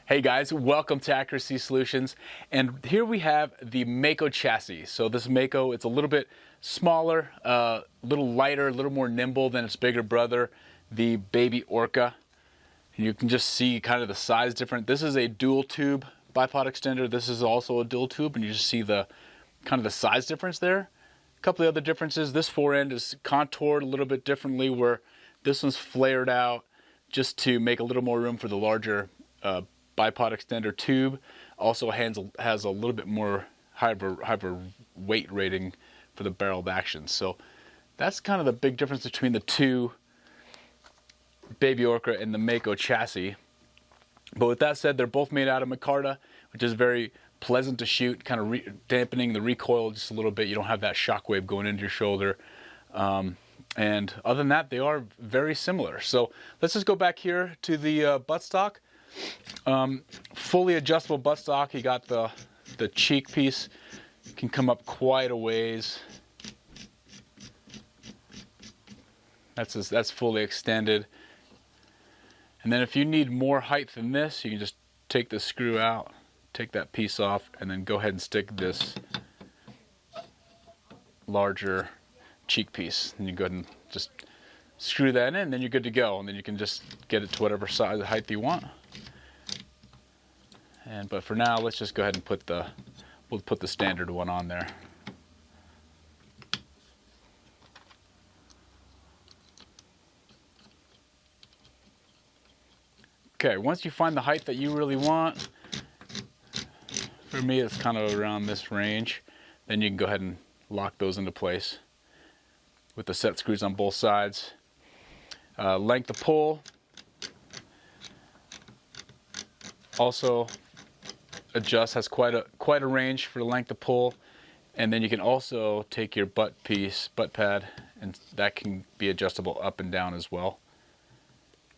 Hey guys, welcome to Accuracy Solutions, and here we have the Mako Chassis. So this Mako, it's a little bit smaller, a little lighter, a little more nimble than its bigger brother, the Baby Orca. And you can just see kind of the size different. This is a dual tube bipod extender. This is also a dual tube, and you just see the kind of the size difference there. A couple of other differences. This fore end is contoured a little bit differently, where this one's flared out just to make a little more room for the larger bipod extender tube. Also has a little bit more higher weight rating for the barrel of action. So that's kind of the big difference between the two Baby Orca and the Mako Chassis. But with that said, they're both made out of micarta, which is very pleasant to shoot, kind of dampening the recoil just a little bit. You don't have that shockwave going into your shoulder. And other than that, they are very similar. So let's just go back here to the buttstock. Fully adjustable buttstock. You got the cheek piece, can come up quite a ways. That's fully extended. And then if you need more height than this, you can just take the screw out, take that piece off, and then go ahead and stick this larger cheek piece. And you go ahead and just screw that in, and then you're good to go. And then you can just get it to whatever size height you want. But for now, let's just go ahead and we'll put the standard one on there. Okay, once you find the height that you really want, for me it's kind of around this range, then you can go ahead and lock those into place with the set screws on both sides. Length of pull also has quite a range for the length of pull, and then you can also take your butt pad, and that can be adjustable up and down as well.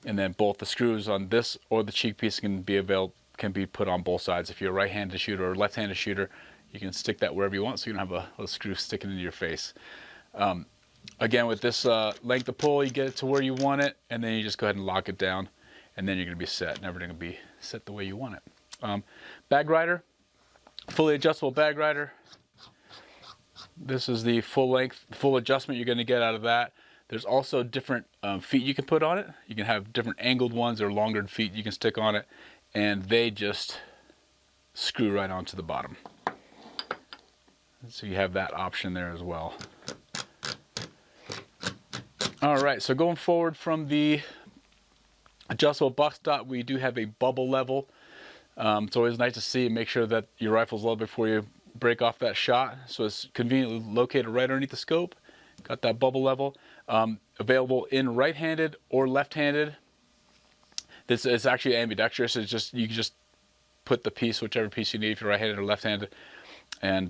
And then both the screws on this or the cheek piece can be put on both sides. If you're a right-handed shooter or left-handed shooter, you can stick that wherever you want, so you don't have a screw sticking into your face. Again, with this length of pull, you get it to where you want it, and then you just go ahead and lock it down, and then you're going to be set, and everything will be set the way you want it. Bag rider, fully adjustable bag rider. This is the full length, full adjustment you're going to get out of that. There's also different feet you can put on it. You can have different angled ones or longer feet you can stick on it, and they just screw right onto the bottom. So you have that option there as well. All right, so going forward from the adjustable buttstock, we do have a bubble level. It's always nice to see and make sure that your rifle's level before you break off that shot. So it's conveniently located right underneath the scope. Got that bubble level. Available in right-handed or left-handed. This is actually ambidextrous. It's just, you can just put the piece, whichever piece you need, if you're right-handed or left-handed, and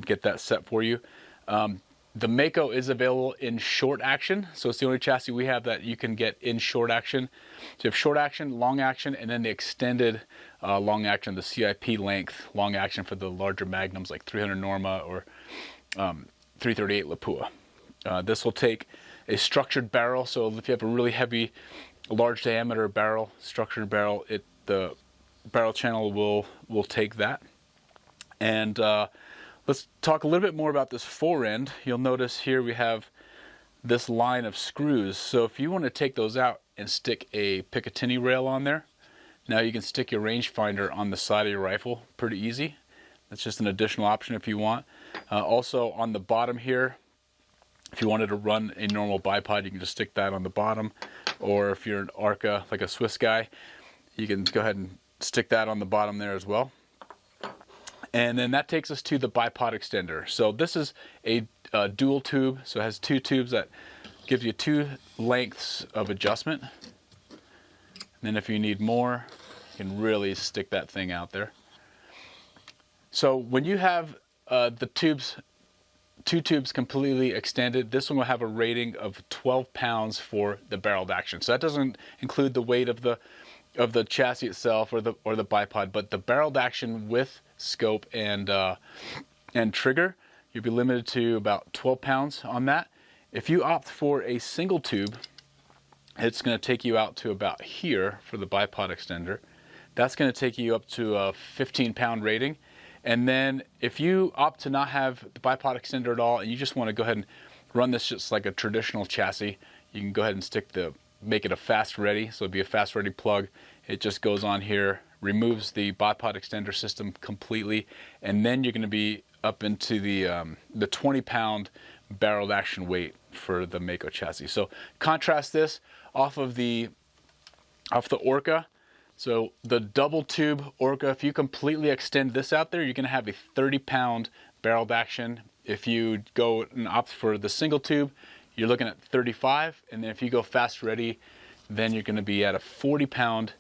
get that set for you. The Mako is available in short action, so it's the only chassis we have that you can get in short action. So you have short action, long action, and then the extended long action, the CIP length long action for the larger magnums like 300 Norma or 338 Lapua. This will take a structured barrel, so if you have a really heavy, large diameter barrel, structured barrel, the barrel channel will take that. And let's talk a little bit more about this fore end. You'll notice here we have this line of screws. So if you want to take those out and stick a Picatinny rail on there, now you can stick your rangefinder on the side of your rifle pretty easy. That's just an additional option if you want. Also on the bottom here, if you wanted to run a normal bipod, you can just stick that on the bottom. Or if you're an Orca, like a Swiss guy, you can go ahead and stick that on the bottom there as well. And then that takes us to the bipod extender. So this is a dual tube, so it has two tubes that gives you two lengths of adjustment. And then if you need more, you can really stick that thing out there. So when you have the two tubes completely extended, this one will have a rating of 12 pounds for the barrel of action. So that doesn't include the weight of the chassis itself or the bipod, but the barrel of action with scope and trigger, you'll be limited to about 12 pounds on that. If you opt for a single tube, it's going to take you out to about here for the bipod extender. that's going to take you up to a 15-pound rating. And then if you opt to not have the bipod extender at all and you just want to go ahead and run this just like a traditional chassis, you can go ahead and make it a fast ready. So it'd be a fast ready plug. It just goes on here, removes the bipod extender system completely, and then you're going to be up into the 20-pound barreled action weight for the Mako chassis. So contrast this off the Orca. So the double tube Orca, if you completely extend this out there, you're going to have a 30-pound barreled action. If you go and opt for the single tube, you're looking at 35, and then if you go fast ready, then you're going to be at a 40-pound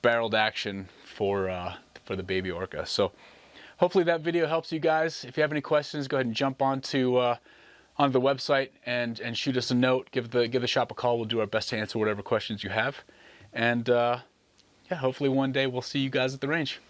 barreled action for the Baby Orca. So hopefully that video helps you guys. If you have any questions, go ahead and jump onto the website and shoot us a note. Give the shop a call. We'll do our best to answer whatever questions you have. And yeah, hopefully one day we'll see you guys at the range.